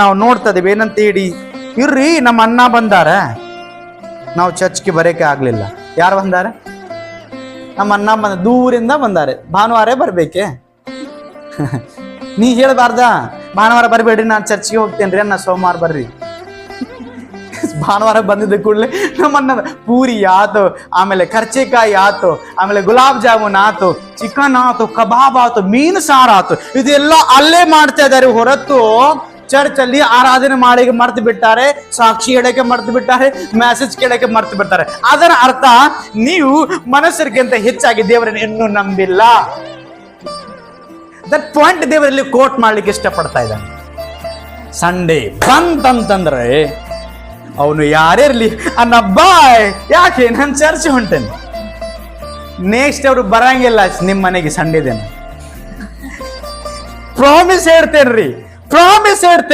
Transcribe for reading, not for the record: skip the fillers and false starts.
ನಾವು ನೋಡ್ತಾ ಇದೀವಿ ಏನಂತ ಹೇಳಿ, ಇರ್ರಿ ನಮ್ಮ ಅಣ್ಣ ಬಂದಾರ, ನಾವು ಚರ್ಚ್ಗೆ ಬರೋಕೆ ಆಗ್ಲಿಲ್ಲ. ಯಾರು ಬಂದಾರ? ನಮ್ಮ ಅಣ್ಣ ಬಂದ, ದೂರಿಂದ ಬಂದಾರೆ. ಭಾನುವಾರ ಬರ್ಬೇಕೆ? ನೀ ಹೇಳ್ಬಾರ್ದ ಭಾನುವಾರ ಬರ್ಬೇಡ್ರಿ, ನಾನು ಚರ್ಚ್ಗೆ ಹೋಗ್ತೇನ್ರಿ ಅನ್ನ, ಸೋಮವಾರ ಬರ್ರಿ. ಭಾನುವಾರ ಬಂದಿದ್ದ ಕೂಡಲೇ ನಮ್ಮನ್ನ ಪೂರಿ ಆತು, ಆಮೇಲೆ ಕರ್ಚಿಕಾಯಿ ಆತು, ಆಮೇಲೆ ಗುಲಾಬ್ ಜಾಮೂನ್ ಆತು, ಚಿಕನ್ ಆತು, ಕಬಾಬ್ ಆತು, ಮೀನು ಸಾರು ಆತು, ಇದೆಲ್ಲ ಅಲ್ಲೇ ಮಾಡ್ತಾ ಇದ್ದಾರೆ ಹೊರತು ಚರ್ಚ್ ಅಲ್ಲಿ ಆರಾಧನೆ ಮಾಡಿ ಮರ್ತು ಬಿಟ್ಟಾರೆ, ಸಾಕ್ಷಿ ಹೇಳಕ್ಕೆ ಮರ್ತು ಬಿಟ್ಟಾರೆ, ಮೆಸೇಜ್ ಕೇಳಕ್ಕೆ ಮರ್ತು ಬಿಡ್ತಾರೆ. ಅದರ ಅರ್ಥ ನೀವು ಮನುಷ್ಯರಿಗಿಂತ ಹೆಚ್ಚಾಗಿ ದೇವರನ್ನು ಇನ್ನೂ ನಂಬಿಲ್ಲ. ದಟ್ ಪಾಯಿಂಟ್ ದೇವರಲ್ಲಿ ಕೋಟ್ ಮಾಡ್ಲಿಕ್ಕೆ ಇಷ್ಟಪಡ್ತಾ ಇದ್ದಾನೆ. ಸಂಡೇ ಬಂತಂತಂದ್ರೆ ಅವನು ಯಾರೇ ಇರ್ಲಿ ಅನ್ನ ಬಾಯ್, ಯಾಕೆ ನಾನು ಚರ್ಚ್ ಹೊಂಟೇನೆ. ನೆಕ್ಸ್ಟ್ ಅವರು ಬರಂಗಿಲ್ಲ ನಿಮ್ಮ ಮನೆಗೆ ಸಂಡೇ ದಿನ. ಪ್ರಾಮಿಸ್ ಹೇಳ್ತೇನ್ರಿ, ಪ್ರಾಮಿಸ್ ಹೇಳ್ತೇನೆ.